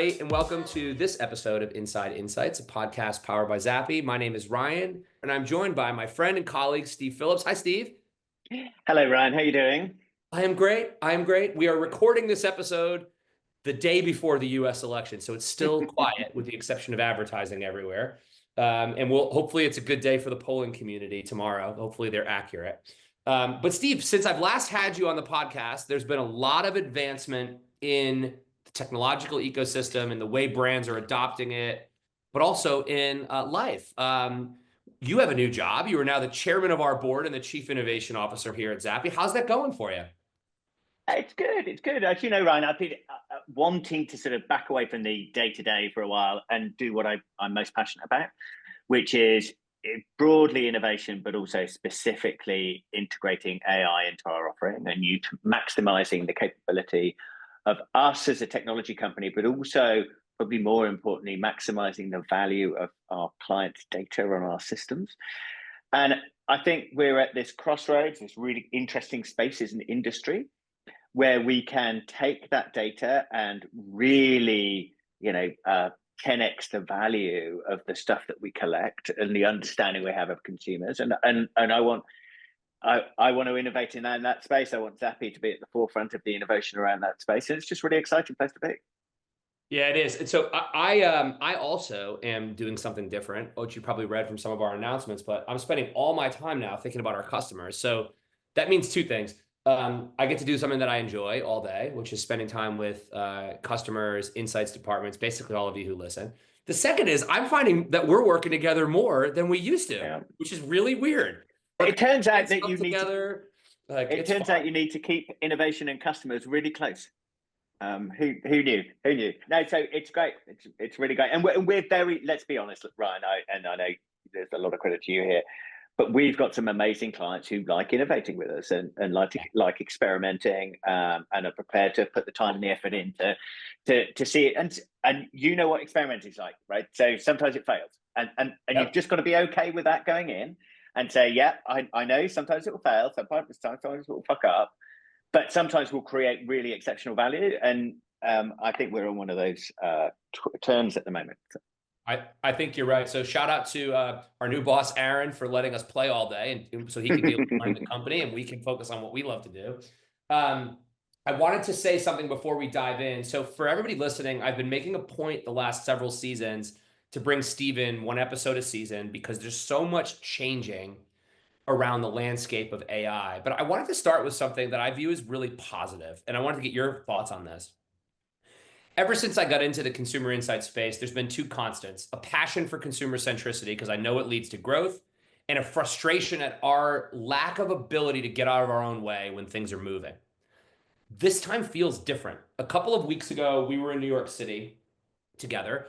everybody, and welcome to this episode of Inside Insights, a podcast powered by Zappi. My name is Ryan, and I'm joined by my friend and colleague, Steve Phillips. Hi, Steve. Hello, Ryan. How are you doing? I am great. I am great. We are recording this episode the day before the U.S. election, so it's still quiet with the exception of advertising everywhere. And hopefully it's a good day for the polling community tomorrow. Hopefully they're accurate. But Steve, since I've last had you on the podcast, there's been a lot of advancement in the technological ecosystem and the way brands are adopting it, but also in life. You have a new job. You are now the chairman of our board and the chief innovation officer here at Zappi. How's that going for you? It's good. It's good. As you know, Ryan, I've been wanting to sort of back away from the day-to-day for a while and do what I'm most passionate about, which is broadly innovation, but also specifically integrating AI into our offering and maximizing the capability of us as a technology company, but also, probably more importantly, maximizing the value of our clients' data on our systems. And I think we're at this crossroads, this really interesting space as an industry, where we can take that data and really, 10x the value of the stuff that we collect and the understanding we have of consumers. And I want to innovate in that space. I want Zappi to be at the forefront of the innovation around that space. And it's just a really exciting place to be. Yeah, it is. And so I also am doing something different, which you probably read from some of our announcements, but I'm spending all my time now thinking about our customers. So that means two things. I get to do something that I enjoy all day, which is spending time with customers, insights departments, basically all of you who listen. The second is I'm finding that we're working together more than we used to, which is really weird. It turns out that you need together. It turns out you need to keep innovation and customers really close. Who knew? Who knew? No, so it's great. It's really great, and we're very. Let's be honest, Ryan. I know there's a lot of credit to you here, but we've got some amazing clients who like innovating with us and like experimenting and are prepared to put the time and the effort in to see it. And you know what experimenting is like, right? So sometimes it fails, and you've just got to be okay with that going in and say, yeah, I know sometimes it will fail, sometimes it will fuck up, but sometimes we'll create really exceptional value. And I think we're on one of those terms at the moment. I think you're right. So shout out to our new boss, Aaron, for letting us play all day, and so he can deal with running the company and we can focus on what we love to do. I wanted to say something before we dive in. So for everybody listening, I've been making a point the last several seasons to bring Steve in one episode a season because there's so much changing around the landscape of AI. But I wanted to start with something that I view as really positive, and I wanted to get your thoughts on this. Ever since I got into the consumer insight space, there's been two constants: a passion for consumer centricity, because I know it leads to growth, and a frustration at our lack of ability to get out of our own way when things are moving. This time feels different. A couple of weeks ago, we were in New York City together.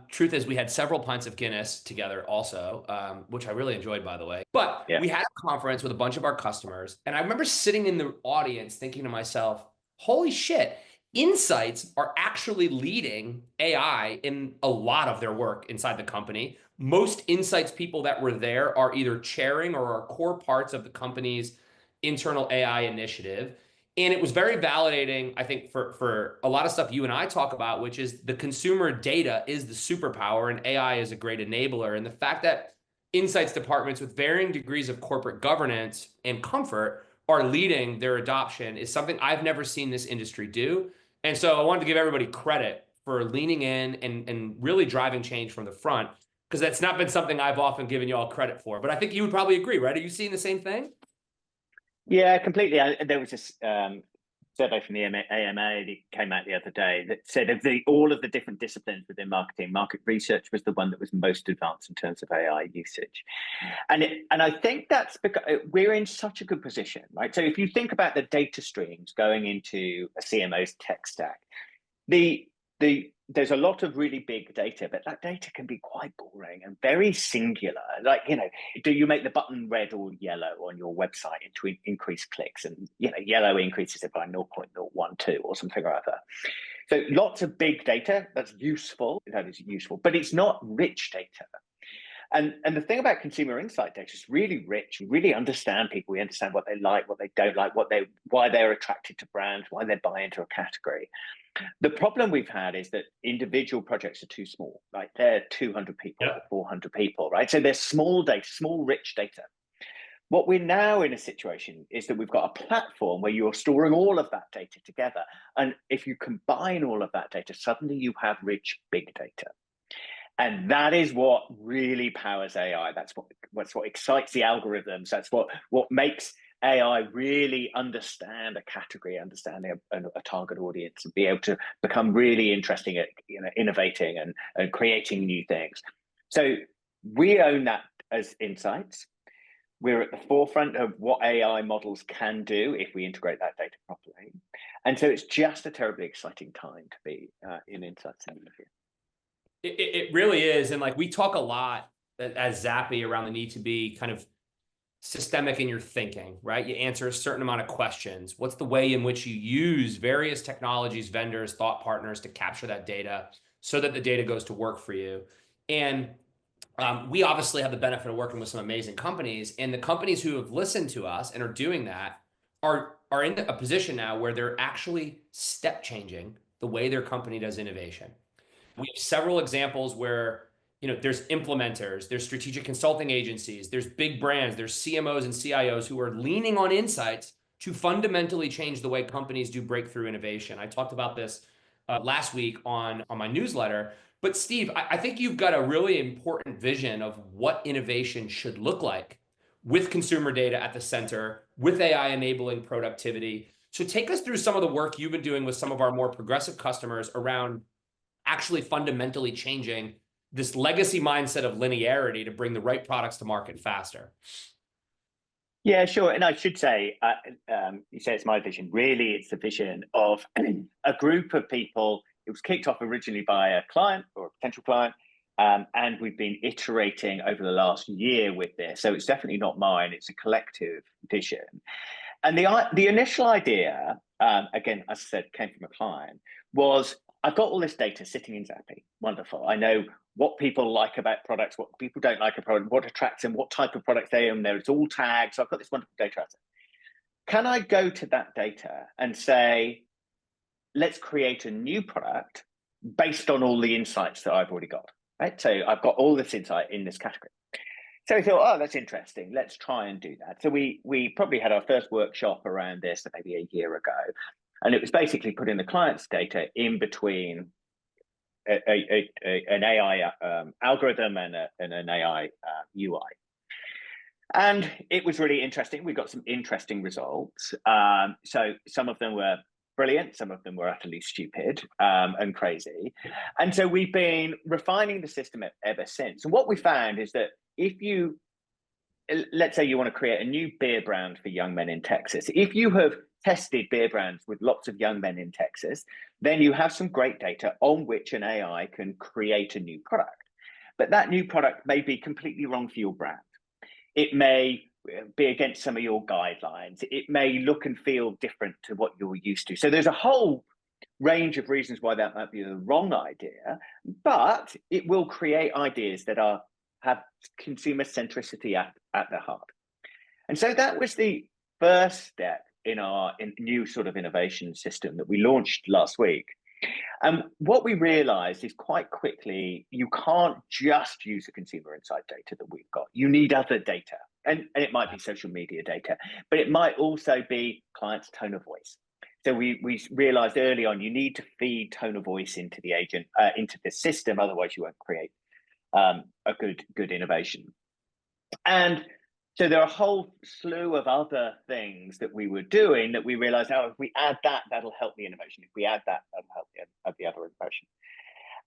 Truth is, we had several pints of Guinness together also, which I really enjoyed, by the way. But we had a conference with a bunch of our customers, and I remember sitting in the audience thinking to myself, holy shit, insights are actually leading AI in a lot of their work inside the company. Most insights people that were there are either chairing or are core parts of the company's internal AI initiative. And it was very validating, I think, for a lot of stuff you and I talk about, which is the consumer data is the superpower and AI is a great enabler. And the fact that insights departments with varying degrees of corporate governance and comfort are leading their adoption is something I've never seen this industry do. And so I wanted to give everybody credit for leaning in and really driving change from the front, because that's not been something I've often given you all credit for. But I think you would probably agree, right? Are you seeing the same thing? Yeah, completely. There was this survey from the AMA that came out the other day that said of all of the different disciplines within marketing, market research was the one that was most advanced in terms of AI usage. And I think that's because we're in such a good position, right? So if you think about the data streams going into a CMO's tech stack, there's a lot of really big data, but that data can be quite boring and very singular. Like, do you make the button red or yellow on your website to increase clicks? And, yellow increases it by 0.012 or something like that. So lots of big data, that is useful, but it's not rich data. And the thing about consumer insight data is really rich. We really understand people. We understand what they like, what they don't like, why they're attracted to brands, why they buy into a category. The problem we've had is that individual projects are too small, right? They're 200 people, Yeah. 400 people, right? So they're small data, small, rich data. What we're now in a situation is that we've got a platform where you're storing all of that data together. And if you combine all of that data, suddenly you have rich, big data. And that is what really powers AI. That's what excites the algorithms. That's what makes AI really understand a category, understand a target audience, and be able to become really interesting at innovating and creating new things. So we own that as insights. We're at the forefront of what AI models can do if we integrate that data properly. And so it's just a terribly exciting time to be in insights and here. It really is. And like we talk a lot as Zappi around the need to be kind of systemic in your thinking, right? You answer a certain amount of questions. What's the way in which you use various technologies, vendors, thought partners to capture that data so that the data goes to work for you? And we obviously have the benefit of working with some amazing companies, and the companies who have listened to us and are doing that are in a position now where they're actually step changing the way their company does innovation. We have several examples where there's implementers, there's strategic consulting agencies, there's big brands, there's CMOs and CIOs who are leaning on insights to fundamentally change the way companies do breakthrough innovation. I talked about this last week on my newsletter. But Steve, I think you've got a really important vision of what innovation should look like with consumer data at the center, with AI enabling productivity. So take us through some of the work you've been doing with some of our more progressive customers around actually fundamentally changing this legacy mindset of linearity to bring the right products to market faster. Yeah, sure. And I should say, you say it's my vision. Really, it's the vision of a group of people. It was kicked off originally by a client or a potential client, and we've been iterating over the last year with this. So it's definitely not mine. It's a collective vision. And the initial idea, again, as I said, came from a client, was I've got all this data sitting in Zappi. Wonderful. I know what people like about products, what people don't like about product, what attracts them, what type of products they own there. It's all tagged. So I've got this wonderful data out there. Can I go to that data and say, let's create a new product based on all the insights that I've already got, right? So I've got all this insight in this category. So we thought, oh, that's interesting. Let's try and do that. So we probably had our first workshop around this maybe a year ago. And it was basically putting the client's data in between an AI algorithm and an AI UI. And it was really interesting. We got some interesting results. So some of them were brilliant. Some of them were utterly stupid and crazy. And so we've been refining the system ever since. And what we found is that if you, let's say you want to create a new beer brand for young men in Texas, if you have tested beer brands with lots of young men in Texas, then you have some great data on which an AI can create a new product. But that new product may be completely wrong for your brand. It may be against some of your guidelines. It may look and feel different to what you're used to. So there's a whole range of reasons why that might be the wrong idea, but it will create ideas that have consumer centricity at their heart. And so that was the first step in our new sort of innovation system that we launched last week. And what we realized is quite quickly, you can't just use the consumer insight data that we've got. You need other data. And it might be social media data, but it might also be clients' tone of voice. So we realized early on, you need to feed tone of voice into the agent, into the system, otherwise you won't create a good innovation. And so there are a whole slew of other things that we were doing that we realized, oh, if we add that, that'll help the innovation. If we add that, that'll help the other innovation.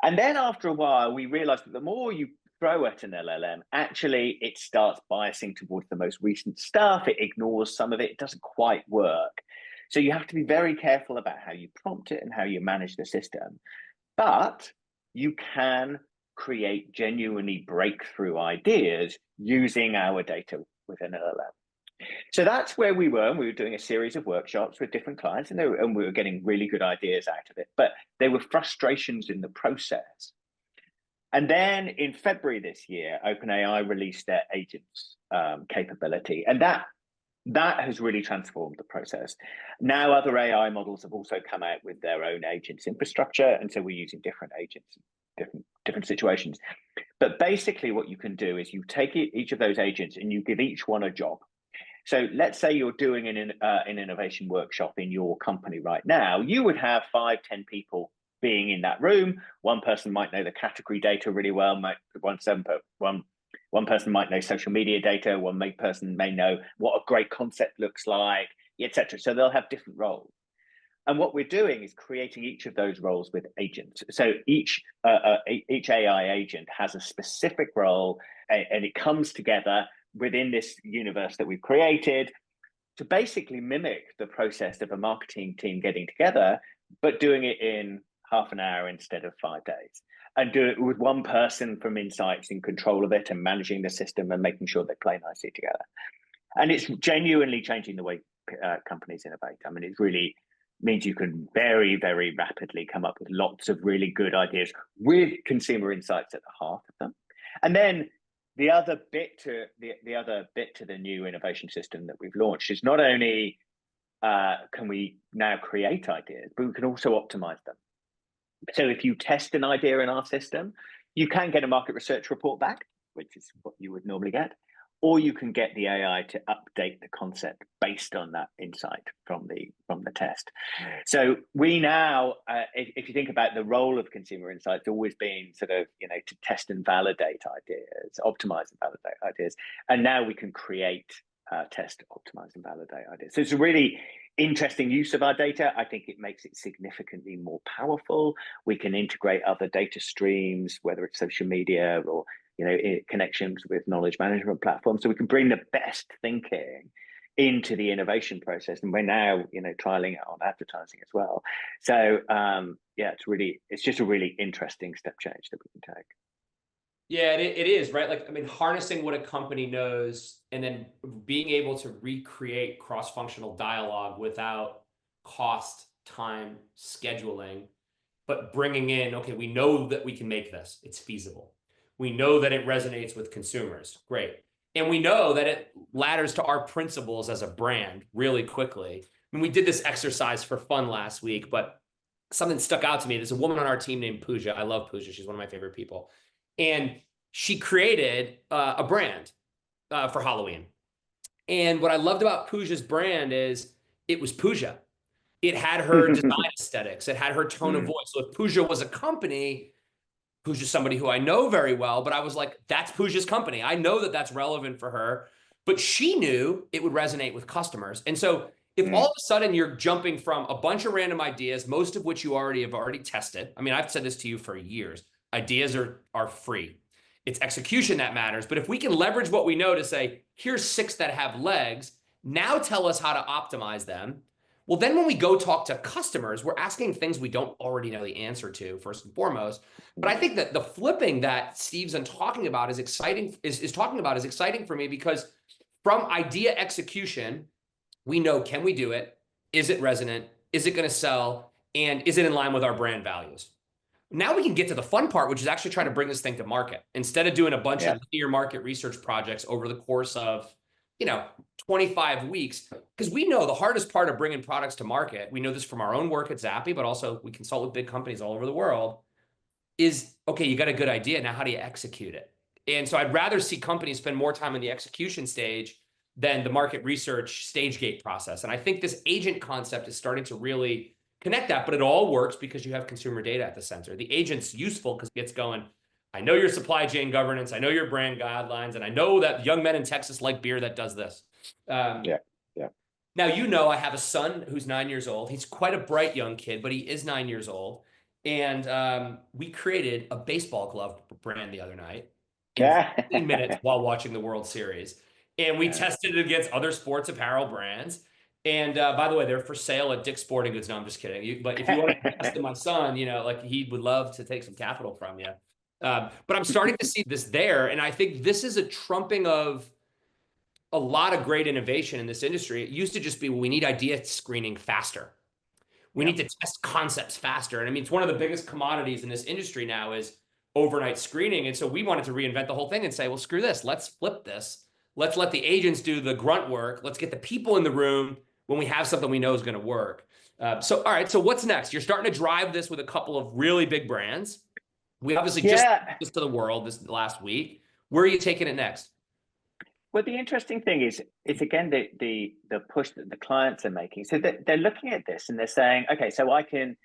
And then after a while, we realized that the more you throw at an LLM, actually it starts biasing towards the most recent stuff. It ignores some of it. It doesn't quite work. So you have to be very careful about how you prompt it and how you manage the system. But you can create genuinely breakthrough ideas using our data with an LLM. So that's where we were. And we were doing a series of workshops with different clients, and we were getting really good ideas out of it. But there were frustrations in the process. And then in February this year, OpenAI released their agents capability, and that has really transformed the process. Now, other AI models have also come out with their own agents infrastructure, and so we're using different agents in different situations. But basically, what you can do is you take each of those agents and you give each one a job. So let's say you're doing an innovation workshop in your company right now. You would have 5, 10 people being in that room. One person might know the category data really well. One person might know social media data. One person may know what a great concept looks like, etc. So they'll have different roles. And what we're doing is creating each of those roles with agents. So each AI agent has a specific role, and it comes together within this universe that we've created to basically mimic the process of a marketing team getting together, but doing it in half an hour instead of 5 days, and do it with one person from insights in control of it and managing the system and making sure they play nicely together. And it's genuinely changing the way companies innovate. I mean, it really means you can very, very rapidly come up with lots of really good ideas with consumer insights at the heart of them. And then the other bit to the new innovation system that we've launched is not only can we now create ideas, but we can also optimize them. So if you test an idea in our system, you can get a market research report back, which is what you would normally get, or you can get the AI to update the concept based on that insight from the test. So we now, if you think about the role of consumer insights, always being sort of, to test and validate ideas, optimize and validate ideas, and now we can create, test, optimize and validate ideas. So it's a really interesting use of our data. I think it makes it significantly more powerful. We can integrate other data streams, whether it's social media or connections with knowledge management platforms, so we can bring the best thinking into the innovation process. And we're now, trialing it on advertising as well. So it's just a really interesting step change that we can take. Yeah, it is, right? Like, I mean, harnessing what a company knows and then being able to recreate cross-functional dialogue without cost, time, scheduling, but bringing in, okay, we know that we can make this. It's feasible. We know that it resonates with consumers. Great. And we know that it ladders to our principles as a brand really quickly. I mean, we did this exercise for fun last week, but something stuck out to me. There's a woman on our team named Pooja. I love Pooja. She's one of my favorite people. And she created a brand for Halloween. And what I loved about Pooja's brand is it was Pooja. It had her design aesthetics. It had her tone of voice. So if Pooja was a company, Pooja's somebody who I know very well, but I was like, that's Pooja's company. I know that that's relevant for her, but she knew it would resonate with customers. And so if all of a sudden you're jumping from a bunch of random ideas, most of which you have already tested. I mean, I've said this to you for years. Ideas are free. It's execution that matters. But if we can leverage what we know to say, here's 6 that have legs, now tell us how to optimize them. Well, then when we go talk to customers, we're asking things we don't already know the answer to, first and foremost. But I think that the flipping that Steve's talking about is exciting, is talking about is exciting for me, because from idea execution, we know, can we do it? Is it resonant? Is it going to sell? And is it in line with our brand values? Now we can get to the fun part, which is actually trying to bring this thing to market. Instead of doing a bunch of linear market research projects over the course of 25 weeks, because we know the hardest part of bringing products to market, we know this from our own work at Zappi, but also we consult with big companies all over the world, is, okay, you got a good idea. Now, how do you execute it? And so I'd rather see companies spend more time in the execution stage than the market research stage gate process. And I think this agent concept is starting to really connect that, but it all works because you have consumer data at the center. The agent's useful because it gets going, I know your supply chain governance, I know your brand guidelines, and I know that young men in Texas like beer that does this. Yeah. Now, I have a son who's 9 years old. He's quite a bright young kid, but he is 9 years old. And we created a baseball glove brand the other night in 15 minutes while watching the World Series. And we tested it against other sports apparel brands. And by the way, they're for sale at Dick's Sporting Goods. No, I'm just kidding. But if you want to invest in my son, like, he would love to take some capital from you. But I'm starting to see this there. And I think this is a trumping of a lot of great innovation in this industry. It used to just be, well, we need idea screening faster. We need to test concepts faster. And I mean, it's one of the biggest commodities in this industry now is overnight screening. And so we wanted to reinvent the whole thing and say, well, screw this. Let's flip this. Let's let the agents do the grunt work. Let's get the people in the room when we have something we know is going to work. All right. So what's next? You're starting to drive this with a couple of really big brands. We obviously just to the world this last week. Where are you taking it next? Well, the interesting thing is again the push that the clients are making. So they're looking at this and they're saying, okay, so I can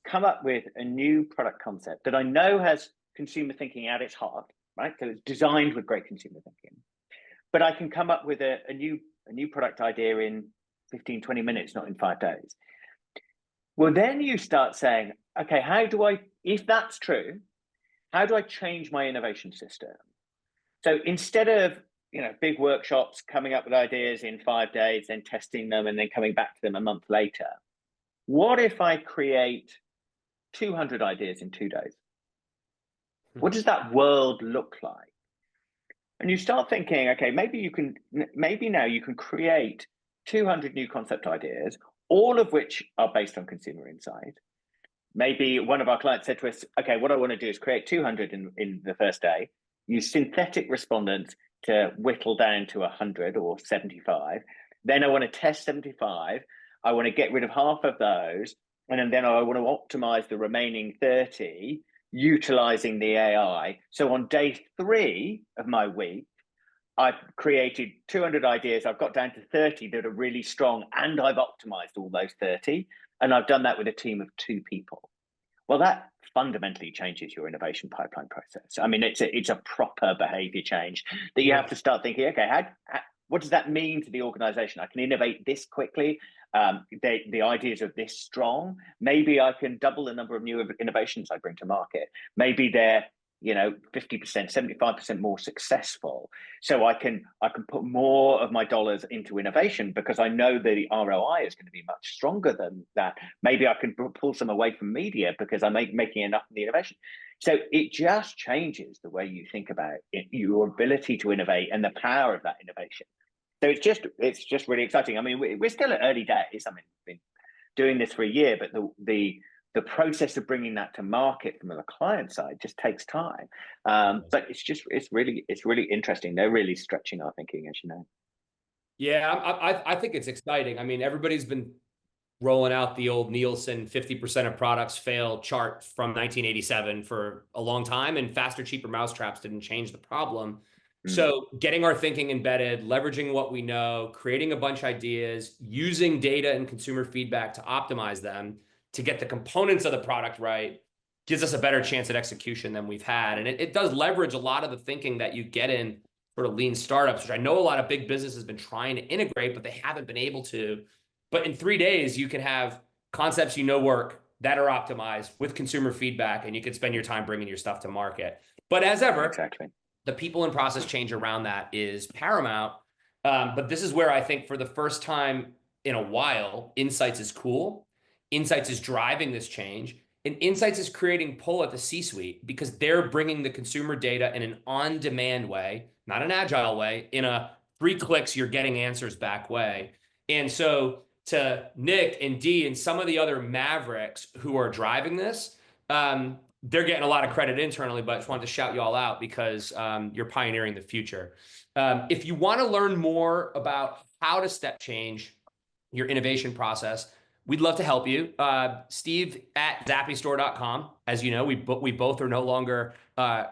come up with a new product concept that I know has consumer thinking at its heart, right? So it's designed with great consumer thinking, but I can come up with a new product idea in 15, 20 minutes, not in 5 days. Well, then you start saying, okay, if that's true, how do I change my innovation system? So instead of, big workshops, coming up with ideas in 5 days, then testing them and then coming back to them a month later, what if I create 200 ideas in 2 days? What does that world look like? And you start thinking, okay, maybe now you can create 200 new concept ideas, all of which are based on consumer insight. Maybe one of our clients said to us, okay, what I want to do is create 200 in the first day, use synthetic respondents to whittle down to 100 or 75. Then I want to test 75. I want to get rid of half of those. And then I want to optimize the remaining 30 utilizing the AI. So on day 3 of my week, I've created 200 ideas. I've got down to 30 that are really strong, and I've optimized all those 30. And I've done that with a team of 2 people. Well, that fundamentally changes your innovation pipeline process. I mean, it's a proper behavior change that you have to start thinking, okay, what does that mean to the organization? I can innovate this quickly. The ideas are this strong. Maybe I can double the number of new innovations I bring to market. Maybe they're 50%, 75% more successful. So I can put more of my dollars into innovation because I know the ROI is going to be much stronger than that. Maybe I can pull some away from media because I'm making enough in the innovation. So it just changes the way you think about it, your ability to innovate and the power of that innovation. So it's just really exciting. I mean, we're still at early days. I mean, we've been doing this for a year, but the process of bringing that to market from the client side just takes time. But it's really interesting. They're really stretching our thinking, as you know. Yeah, I think it's exciting. I mean, everybody's been rolling out the old Nielsen 50% of products fail chart from 1987 for a long time, and faster, cheaper mousetraps didn't change the problem. So getting our thinking embedded, leveraging what we know, creating a bunch of ideas, using data and consumer feedback to optimize them, to get the components of the product right, gives us a better chance at execution than we've had. And it does leverage a lot of the thinking that you get in sort of lean startups, which I know a lot of big businesses have been trying to integrate, but they haven't been able to. But in 3 days, you can have concepts work that are optimized with consumer feedback, and you can spend your time bringing your stuff to market. But as ever, exactly, the people and process change around that is paramount. But this is where I think for the first time in a while, Insights is cool. Insights is driving this change. And Insights is creating pull at the C-suite because they're bringing the consumer data in an on-demand way, not an agile way, in a 3 clicks, you're getting answers back way. And so to Nick and Dee and some of the other mavericks who are driving this, they're getting a lot of credit internally, but I just wanted to shout you all out because you're pioneering the future. If you want to learn more about how to step change your innovation process, we'd love to help you. Steve at zappystore.com. As you know, we both are no longer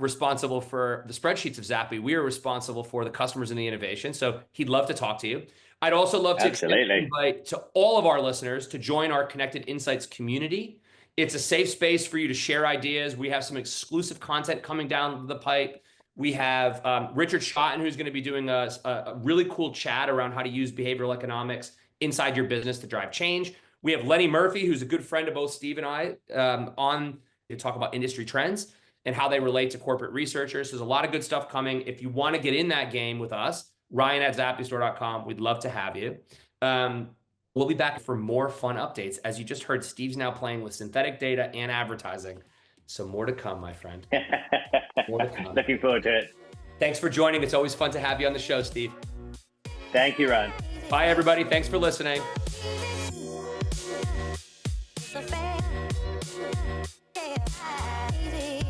responsible for the spreadsheets of Zappi. We are responsible for the customers and the innovation. So he'd love to talk to you. I'd also love to invite to all of our listeners to join our Connected Insights community. It's a safe space for you to share ideas. We have some exclusive content coming down the pipe. We have Richard Schotten, who's going to be doing a really cool chat around how to use behavioral economics inside your business to drive change. We have Lenny Murphy, who's a good friend of both Steve and I, on to talk about industry trends and how they relate to corporate researchers. So there's a lot of good stuff coming. If you want to get in that game with us, Ryan at zappystore.com. We'd love to have you. We'll be back for more fun updates. As you just heard, Steve's now playing with synthetic data and advertising. So more to come, my friend. More to come. Looking forward to it. Thanks for joining. It's always fun to have you on the show, Steve. Thank you, Ryan. Bye, everybody. Thanks for listening. So fair, yeah, easy.